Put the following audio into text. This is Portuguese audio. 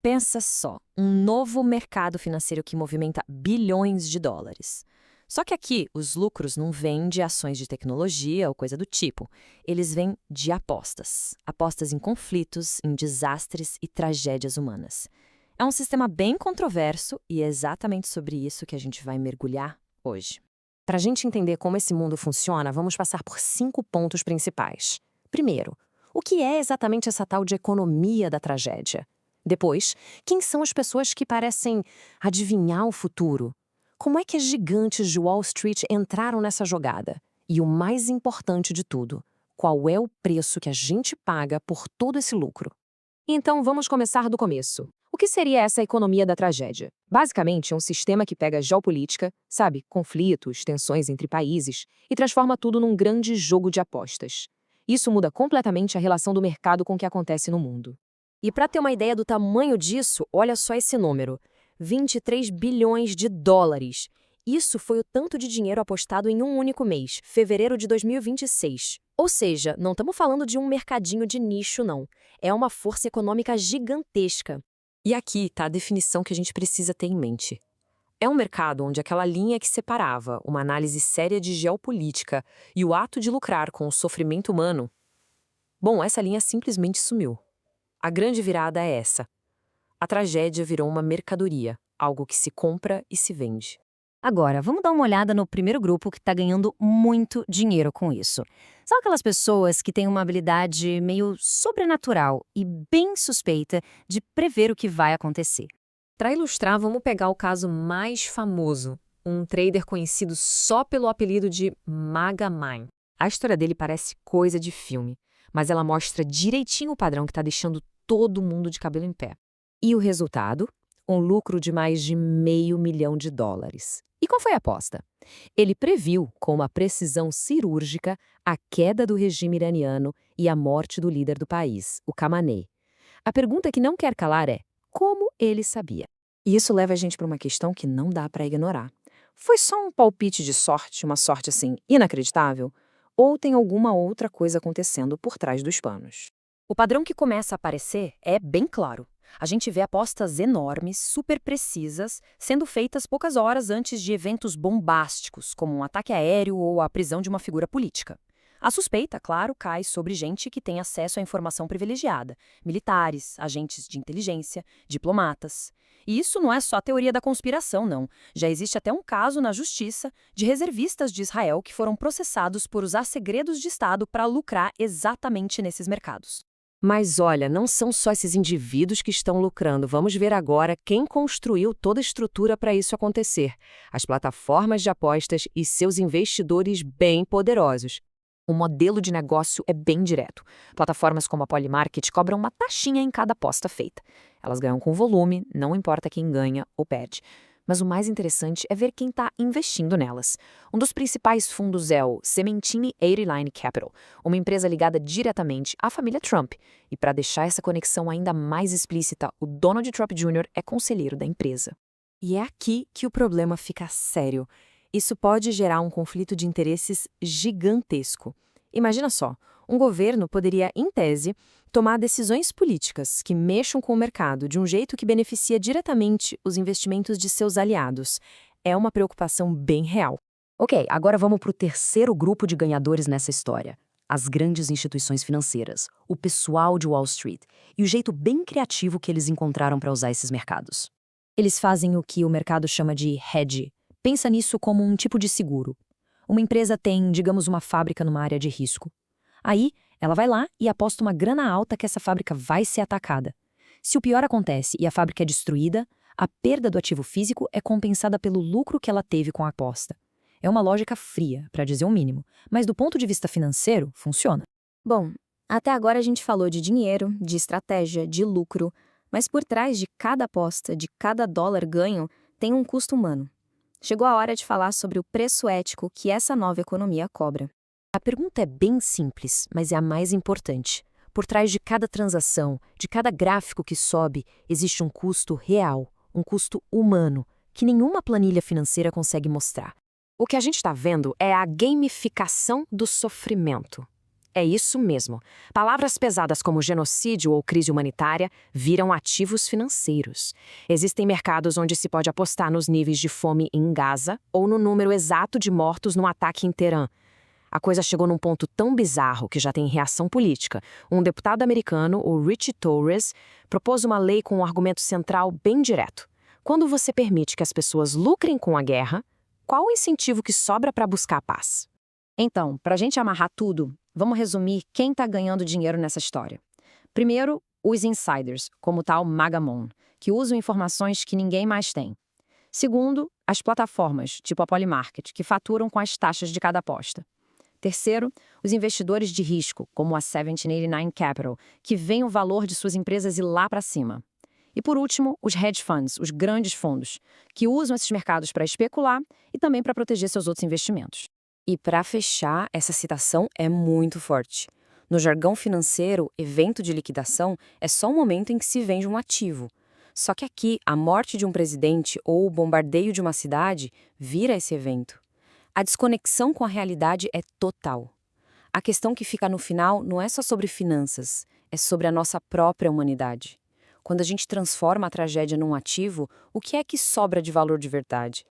Pensa só, um novo mercado financeiro que movimenta bilhões de dólares. Só que aqui, os lucros não vêm de ações de tecnologia ou coisa do tipo. Eles vêm de apostas. Apostas em conflitos, em desastres e tragédias humanas. É um sistema bem controverso e é exatamente sobre isso que a gente vai mergulhar hoje. Para a gente entender como esse mundo funciona, vamos passar por 5 pontos principais. Primeiro, o que é exatamente essa tal de economia da tragédia? Depois, quem são as pessoas que parecem adivinhar o futuro? Como é que as gigantes de Wall Street entraram nessa jogada? E o mais importante de tudo, qual é o preço que a gente paga por todo esse lucro? Então, vamos começar do começo. O que seria essa economia da tragédia? Basicamente, é um sistema que pega a geopolítica, sabe, conflitos, tensões entre países, e transforma tudo num grande jogo de apostas. Isso muda completamente a relação do mercado com o que acontece no mundo. E para ter uma ideia do tamanho disso, olha só esse número: 23 bilhões de dólares. Isso foi o tanto de dinheiro apostado em um único mês, fevereiro de 2026. Ou seja, não estamos falando de um mercadinho de nicho, não. É uma força econômica gigantesca. E aqui está a definição que a gente precisa ter em mente. É um mercado onde aquela linha que separava uma análise séria de geopolítica e o ato de lucrar com o sofrimento humano, bom, essa linha simplesmente sumiu. A grande virada é essa. A tragédia virou uma mercadoria, algo que se compra e se vende. Agora, vamos dar uma olhada no primeiro grupo que está ganhando muito dinheiro com isso. São aquelas pessoas que têm uma habilidade meio sobrenatural e bem suspeita de prever o que vai acontecer. Para ilustrar, vamos pegar o caso mais famoso, um trader conhecido só pelo apelido de Mastermind. A história dele parece coisa de filme, mas ela mostra direitinho o padrão que está deixando todo mundo de cabelo em pé. E o resultado? Um lucro de mais de $500 milhão. E qual foi a aposta? Ele previu, com uma precisão cirúrgica, a queda do regime iraniano e a morte do líder do país, o Khamenei. A pergunta que não quer calar é: como ele sabia? E isso leva a gente para uma questão que não dá para ignorar. Foi só um palpite de sorte, uma sorte assim inacreditável? Ou tem alguma outra coisa acontecendo por trás dos panos? O padrão que começa a aparecer é bem claro. A gente vê apostas enormes, super precisas, sendo feitas poucas horas antes de eventos bombásticos, como um ataque aéreo ou a prisão de uma figura política. A suspeita, claro, cai sobre gente que tem acesso à informação privilegiada: militares, agentes de inteligência, diplomatas. E isso não é só teoria da conspiração, não. Já existe até um caso na justiça de reservistas de Israel que foram processados por usar segredos de Estado para lucrar exatamente nesses mercados. Mas olha, não são só esses indivíduos que estão lucrando. Vamos ver agora quem construiu toda a estrutura para isso acontecer. As plataformas de apostas e seus investidores bem poderosos. O modelo de negócio é bem direto. Plataformas como a Polymarket cobram uma taxinha em cada aposta feita. Elas ganham com volume, não importa quem ganha ou perde. Mas o mais interessante é ver quem está investindo nelas. Um dos principais fundos é o Sementini 80line Capital, uma empresa ligada diretamente à família Trump. E para deixar essa conexão ainda mais explícita, o Donald Trump Jr. é conselheiro da empresa. E é aqui que o problema fica sério. Isso pode gerar um conflito de interesses gigantesco. Imagina só, um governo poderia, em tese, tomar decisões políticas que mexam com o mercado de um jeito que beneficia diretamente os investimentos de seus aliados. É uma preocupação bem real. Ok, agora vamos para o terceiro grupo de ganhadores nessa história. As grandes instituições financeiras, o pessoal de Wall Street e o jeito bem criativo que eles encontraram para usar esses mercados. Eles fazem o que o mercado chama de hedge. Pensa nisso como um tipo de seguro. Uma empresa tem, digamos, uma fábrica numa área de risco. Aí, ela vai lá e aposta uma grana alta que essa fábrica vai ser atacada. Se o pior acontece e a fábrica é destruída, a perda do ativo físico é compensada pelo lucro que ela teve com a aposta. É uma lógica fria, para dizer o mínimo, mas do ponto de vista financeiro, funciona. Bom, até agora a gente falou de dinheiro, de estratégia, de lucro, mas por trás de cada aposta, de cada dólar ganho, tem um custo humano. Chegou a hora de falar sobre o preço ético que essa nova economia cobra. A pergunta é bem simples, mas é a mais importante. Por trás de cada transação, de cada gráfico que sobe, existe um custo real, um custo humano, que nenhuma planilha financeira consegue mostrar. O que a gente está vendo é a gamificação do sofrimento. É isso mesmo. Palavras pesadas como genocídio ou crise humanitária viram ativos financeiros. Existem mercados onde se pode apostar nos níveis de fome em Gaza ou no número exato de mortos no ataque em Teherã. A coisa chegou num ponto tão bizarro que já tem reação política. Um deputado americano, o Richie Torres, propôs uma lei com um argumento central bem direto. Quando você permite que as pessoas lucrem com a guerra, qual o incentivo que sobra para buscar a paz? Então, para a gente amarrar tudo, vamos resumir quem está ganhando dinheiro nessa história. Primeiro, os insiders, como o tal Magamon, que usam informações que ninguém mais tem. Segundo, as plataformas, tipo a Polymarket, que faturam com as taxas de cada aposta. Terceiro, os investidores de risco, como a 1789 Capital, que veem o valor de suas empresas ir lá para cima. E por último, os hedge funds, os grandes fundos, que usam esses mercados para especular e também para proteger seus outros investimentos. E para fechar, essa citação é muito forte. No jargão financeiro, evento de liquidação é só o momento em que se vende um ativo. Só que aqui, a morte de um presidente ou o bombardeio de uma cidade vira esse evento. A desconexão com a realidade é total. A questão que fica no final não é só sobre finanças, é sobre a nossa própria humanidade. Quando a gente transforma a tragédia num ativo, o que é que sobra de valor de verdade?